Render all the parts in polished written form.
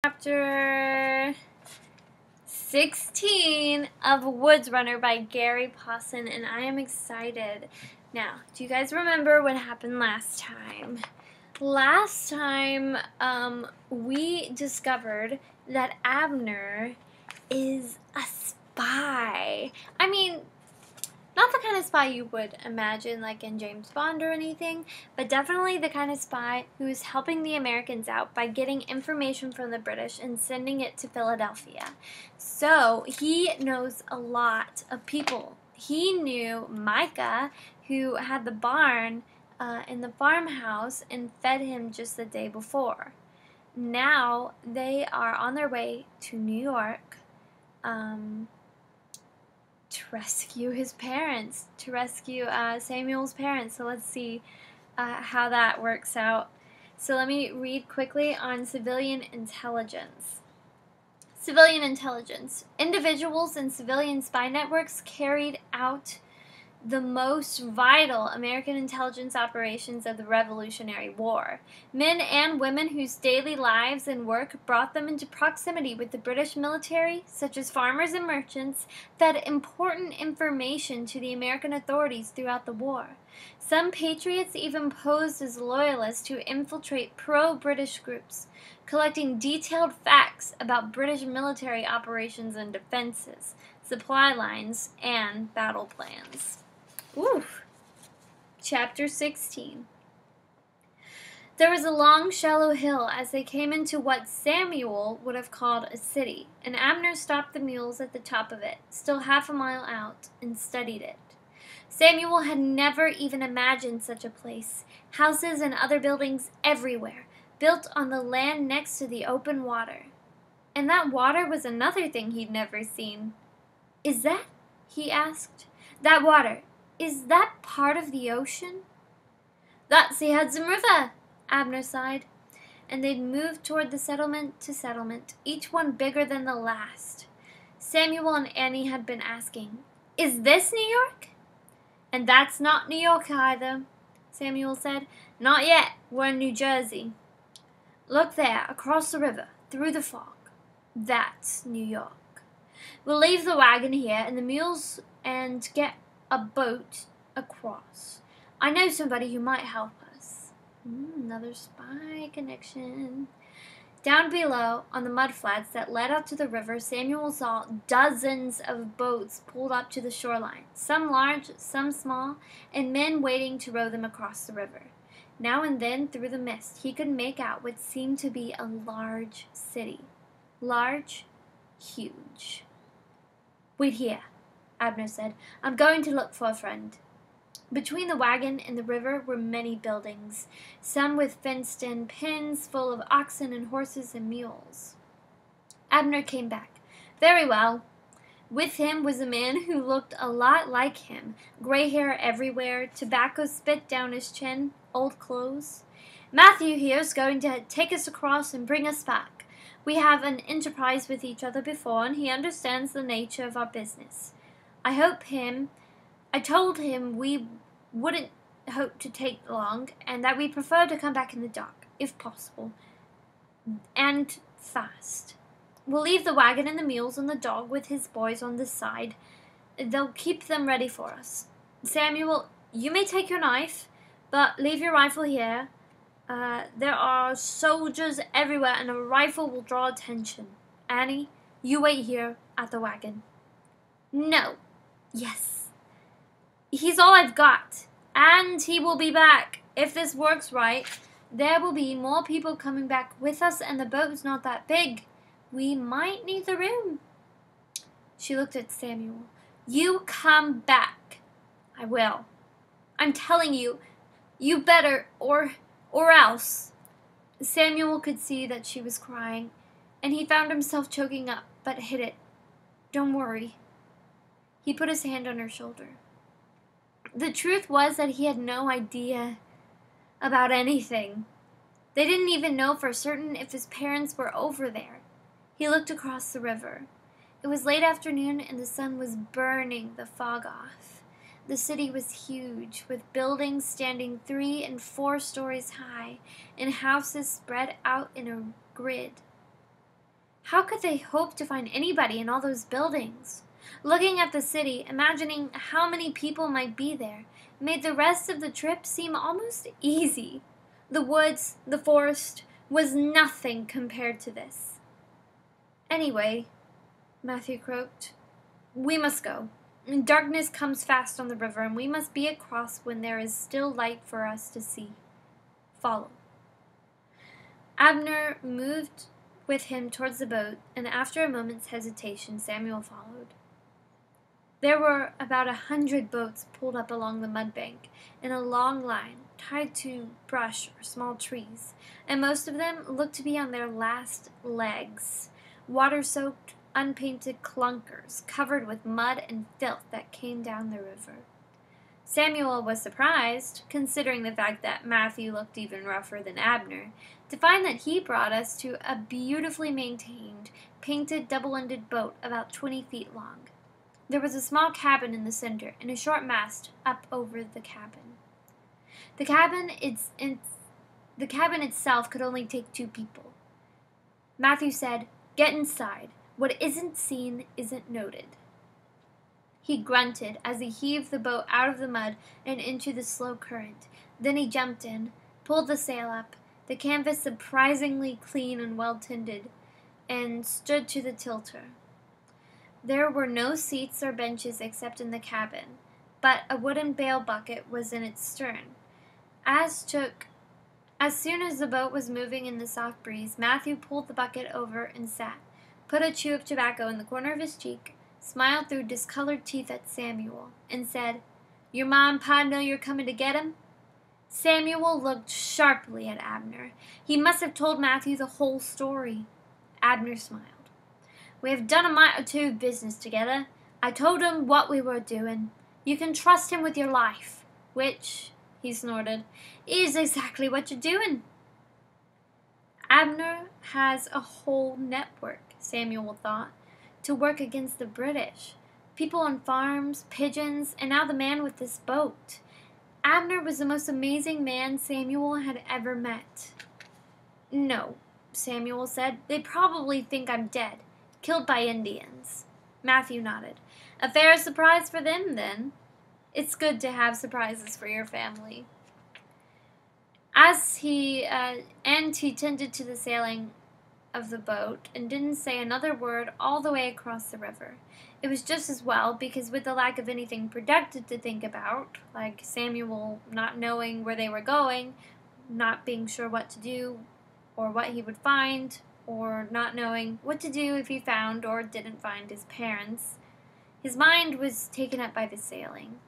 Chapter 16 of Woods Runner by Gary Pawson, and I am excited. Now, do you guys remember what happened last time? Last time, we discovered that Abner is a spy. I mean, not the kind of spy you would imagine like in James Bond or anything, but definitely the kind of spy who is helping the Americans out by getting information from the British and sending it to Philadelphia. So he knows a lot of people. He knew Micah, who had the barn in the farmhouse and fed him just the day before. Now they are on their way to New York to rescue his parents, to rescue Samuel's parents. So let's see how that works out. So let me read quickly on civilian intelligence. Civilian intelligence. Individuals in civilian spy networks carried out the most vital American intelligence operations of the Revolutionary War. Men and women whose daily lives and work brought them into proximity with the British military, such as farmers and merchants, fed important information to the American authorities throughout the war. Some patriots even posed as loyalists to infiltrate pro-British groups, collecting detailed facts about British military operations and defenses, supply lines, and battle plans. Oof. Chapter 16. There was a long, shallow hill as they came into what Samuel would have called a city, and Abner stopped the mules at the top of it, still half a mile out, and studied it. Samuel had never even imagined such a place. Houses and other buildings everywhere, built on the land next to the open water. And that water was another thing he'd never seen. "Is that?" he asked. "That water. Is that part of the ocean?" "That's the Hudson River," Abner sighed. And they'd moved toward the settlement to settlement, each one bigger than the last. Samuel and Annie had been asking, "Is this New York?" "And that's not New York either," Samuel said. "Not yet. We're in New Jersey." "Look there, across the river, through the fog. That's New York. We'll leave the wagon here and the mules and get a boat across. I know somebody who might help us." Another spy connection. Down below, on the mud flats that led out to the river, Samuel saw dozens of boats pulled up to the shoreline, some large, some small, and men waiting to row them across the river. Now and then, through the mist, he could make out what seemed to be a large city. Large, huge. "Wait here," Abner said. "I'm going to look for a friend." Between the wagon and the river were many buildings, some with fenced-in pens full of oxen and horses and mules. Abner came back. "Very well." With him was a man who looked a lot like him, gray hair everywhere, tobacco spit down his chin, old clothes. "Matthew here's going to take us across and bring us back. We have an enterprise with each other before, and he understands the nature of our business. I told him we wouldn't hope to take long, and that we prefer to come back in the dark, if possible, and fast. We'll leave the wagon and the mules and the dog with his boys on this side. They'll keep them ready for us. Samuel, you may take your knife, but leave your rifle here. There are soldiers everywhere, and a rifle will draw attention. Annie, you wait here at the wagon." "No." "Yes. He's all I've got, and he will be back. If this works right, there will be more people coming back with us, and the boat's not that big. We might need the room." She looked at Samuel. "You come back." "I will." "I'm telling you, you better, or else." Samuel could see that she was crying, and he found himself choking up, but hid it. "Don't worry." He put his hand on her shoulder. The truth was that he had no idea about anything. They didn't even know for certain if his parents were over there. He looked across the river. It was late afternoon and the sun was burning the fog off. The city was huge, with buildings standing 3 and 4 stories high, and houses spread out in a grid. How could they hope to find anybody in all those buildings? Looking at the city, imagining how many people might be there, made the rest of the trip seem almost easy. The woods, the forest, was nothing compared to this. Anyway, Matthew croaked, we must go. Darkness comes fast on the river, and we must be across when there is still light for us to see. Follow. Abner moved with him towards the boat, and after a moment's hesitation, Samuel followed. There were about 100 boats pulled up along the mud bank in a long line, tied to brush or small trees, and most of them looked to be on their last legs, water-soaked, unpainted clunkers covered with mud and filth that came down the river. Samuel was surprised, considering the fact that Matthew looked even rougher than Abner, to find that he brought us to a beautifully maintained, painted, double-ended boat about 20 feet long. There was a small cabin in the center and a short mast up over the cabin. The cabin itself could only take 2 people. Matthew said, "Get inside. What isn't seen isn't noted." He grunted as he heaved the boat out of the mud and into the slow current. Then he jumped in, pulled the sail up, the canvas surprisingly clean and well-tended, and stood to the tilter. There were no seats or benches except in the cabin, but a wooden bale bucket was in its stern. As soon as the boat was moving in the soft breeze, Matthew pulled the bucket over and sat, put a chew of tobacco in the corner of his cheek, smiled through discolored teeth at Samuel, and said, "Your ma and pa know you're coming to get 'em?" Samuel looked sharply at Abner. He must have told Matthew the whole story. Abner smiled. "We have done a mite or two of business together. I told him what we were doing. You can trust him with your life, which," he snorted, "is exactly what you're doing." Abner has a whole network, Samuel thought, to work against the British. People on farms, pigeons, and now the man with this boat. Abner was the most amazing man Samuel had ever met. "No," Samuel said. "They probably think I'm dead, killed by Indians." Matthew nodded. "A fair surprise for them, then. It's good to have surprises for your family." He tended to the sailing of the boat and didn't say another word all the way across the river. It was just as well, because with the lack of anything productive to think about, like Samuel not knowing where they were going, not being sure what to do or what he would find, or not knowing what to do if he found or didn't find his parents, his mind was taken up by the sailing.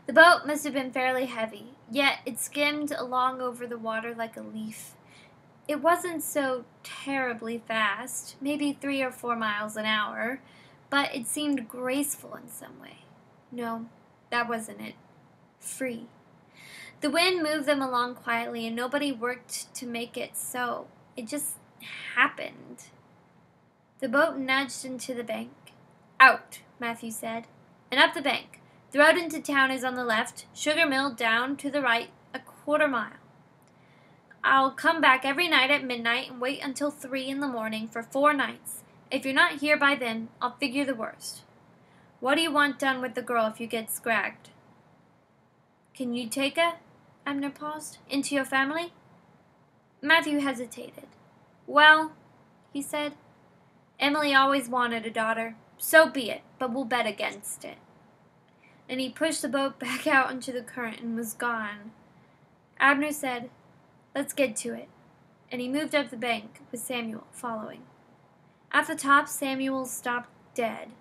The boat must have been fairly heavy, yet it skimmed along over the water like a leaf. It wasn't so terribly fast, maybe 3 or 4 miles an hour, but it seemed graceful in some way. No, that wasn't it. Free. The wind moved them along quietly, and nobody worked to make it so. It just happened. The boat nudged into the bank. "Out," Matthew said, "and up the bank. The road into town is on the left, Sugar Mill down to the right, a 1/4 mile. I'll come back every night at midnight and wait until 3 in the morning for 4 nights. If you're not here by then, I'll figure the worst. What do you want done with the girl if you get scragged?" "Can you take her," Abner paused, "into your family?" Matthew hesitated. "Well," he said, "Emily always wanted a daughter. So be it, but we'll bet against it." And he pushed the boat back out into the current and was gone. Abner said, "Let's get to it," and he moved up the bank with Samuel following. At the top, Samuel stopped dead.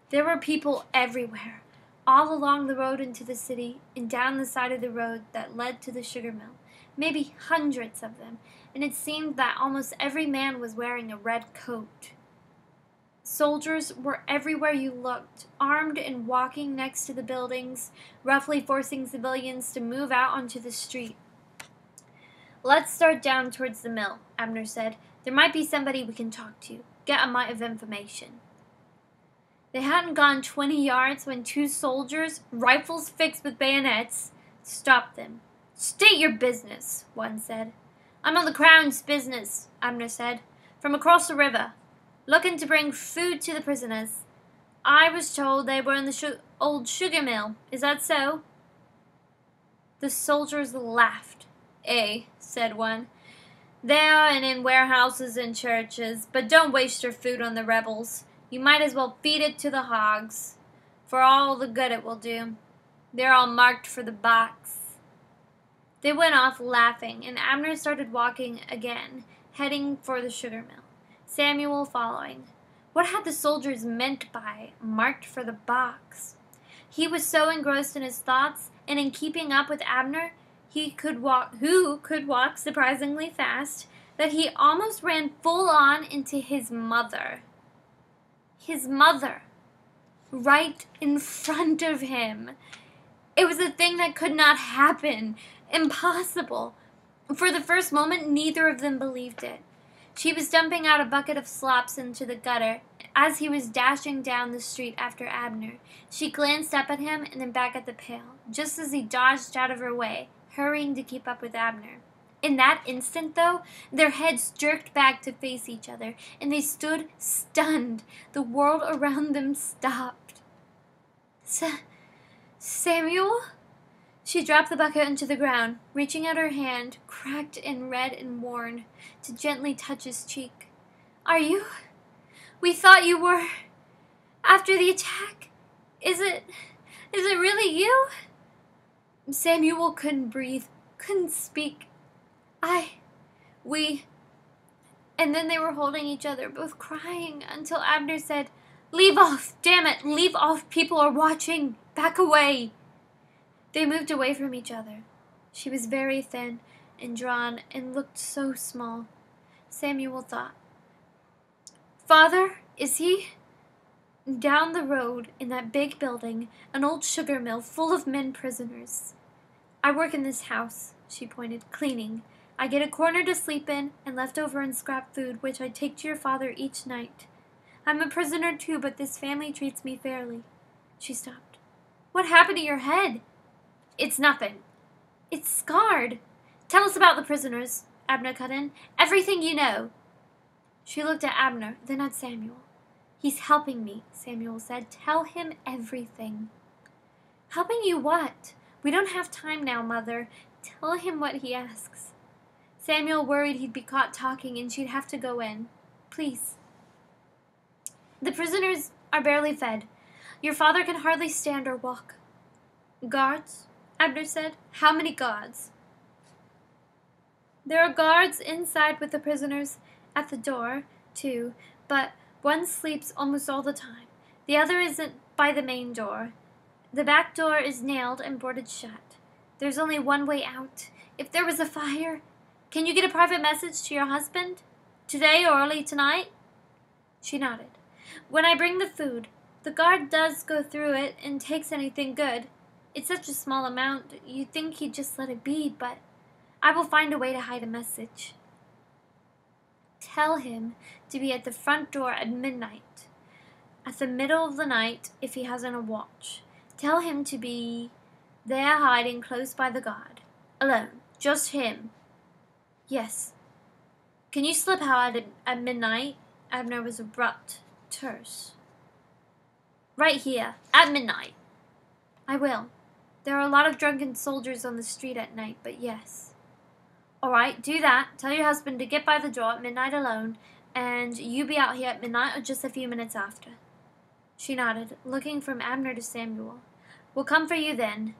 There were people everywhere, all along the road into the city and down the side of the road that led to the sugar mill, maybe hundreds of them, and it seemed that almost every man was wearing a red coat. Soldiers were everywhere you looked, armed and walking next to the buildings, roughly forcing civilians to move out onto the street. "Let's start down towards the mill," Abner said. "There might be somebody we can talk to, get a mite of information." They hadn't gone 20 yards when 2 soldiers, rifles fixed with bayonets, stopped them. "State your business," one said. "I'm on the Crown's business," Abner said. from across the river, looking to bring food to the prisoners. I was told they were in the old sugar mill. Is that so?" The soldiers laughed. "Eh," said one. "There and in warehouses and churches, but don't waste your food on the rebels. You might as well feed it to the hogs, for all the good it will do. They're all marked for the box." They went off laughing, and Abner started walking again, heading for the sugar mill, Samuel following. What had the soldiers meant by "marked for the box"? He was so engrossed in his thoughts and in keeping up with Abner, who could walk surprisingly fast, that he almost ran full on into his mother. His mother, right in front of him. It was a thing that could not happen. Impossible. For the first moment, neither of them believed it. She was dumping out a bucket of slops into the gutter as he was dashing down the street after Abner. She glanced up at him and then back at the pail, just as he dodged out of her way, hurrying to keep up with Abner. In that instant, though, their heads jerked back to face each other, and they stood stunned. The world around them stopped. "Samuel?" She dropped the bucket into the ground, reaching out her hand, cracked and red and worn, to gently touch his cheek. "Are you? We thought you were. After the attack? Is it really you?" Samuel couldn't breathe, couldn't speak. We. And then they were holding each other, both crying, until Abner said, "Leave off! Damn it! Leave off! People are watching! Back away!" They moved away from each other. She was very thin and drawn and looked so small. Samuel thought, "Father, is he?" Down the road, in that big building, an old sugar mill full of men prisoners. "I work in this house," she pointed, "cleaning. I get a corner to sleep in, and leftover and scrap food, which I take to your father each night. I'm a prisoner too, but this family treats me fairly." She stopped. "What happened to your head?" "It's nothing. It's scarred." "Tell us about the prisoners," Abner cut in. "Everything you know." She looked at Abner, then at Samuel. "He's helping me," Samuel said. "Tell him everything." "Helping you what? We don't have time now, Mother. Tell him what he asks." Samuel worried he'd be caught talking and she'd have to go in. "Please." "The prisoners are barely fed. Your father can hardly stand or walk." "Guards?" Abner said. "How many guards?" "There are guards inside with the prisoners, at the door, too, but one sleeps almost all the time. The other isn't by the main door. The back door is nailed and boarded shut. There's only one way out. If there was a fire... Can you get a private message to your husband? Today or early tonight?" She nodded. "When I bring the food, the guard does go through it and takes anything good. It's such a small amount, you'd think he'd just let it be, but I will find a way to hide a message. Tell him to be at the front door at midnight, at the middle of the night if he hasn't a watch. Tell him to be there hiding close by the guard. Alone. Just him." "Yes." "Can you slip out at midnight?" Abner was abrupt, terse. "Right here, at midnight." "I will. There are a lot of drunken soldiers on the street at night, but yes." "All right, do that. Tell your husband to get by the door at midnight alone, and you be out here at midnight or just a few minutes after." She nodded, looking from Abner to Samuel. "We'll come for you then,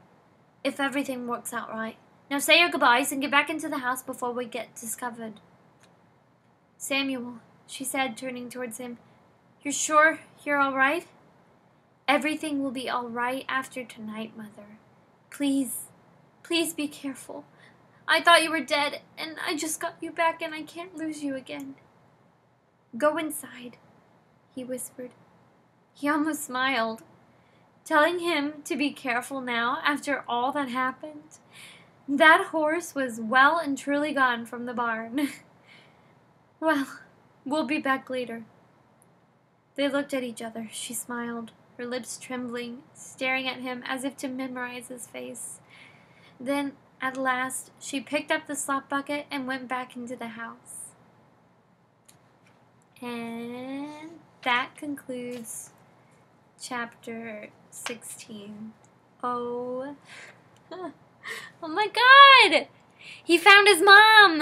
if everything works out right. Now say your goodbyes and get back into the house before we get discovered." "Samuel," she said, turning towards him, "you're sure you're all right?" "Everything will be all right after tonight, Mother. Please, please be careful. I thought you were dead, and I just got you back, and I can't lose you again." "Go inside," he whispered. He almost smiled. Telling him to be careful now, after all that happened. That horse was well and truly gone from the barn. "Well, we'll be back later." They looked at each other. She smiled, her lips trembling, staring at him as if to memorize his face. Then, at last, she picked up the slop bucket and went back into the house. And that concludes chapter 16. Oh. Oh my god! He found his mom!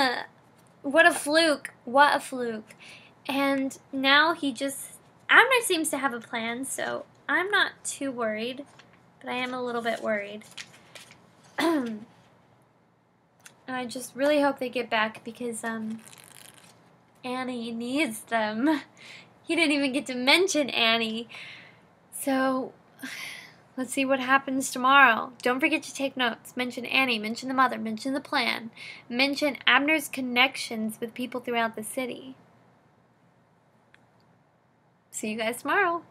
What a fluke. What a fluke. And now Abner seems to have a plan, so I'm not too worried. But I am a little bit worried. And I just really hope they get back because, Annie needs them. He didn't even get to mention Annie. So, let's see what happens tomorrow. Don't forget to take notes. Mention Annie, mention the mother, mention the plan. Mention Abner's connections with people throughout the city. See you guys tomorrow.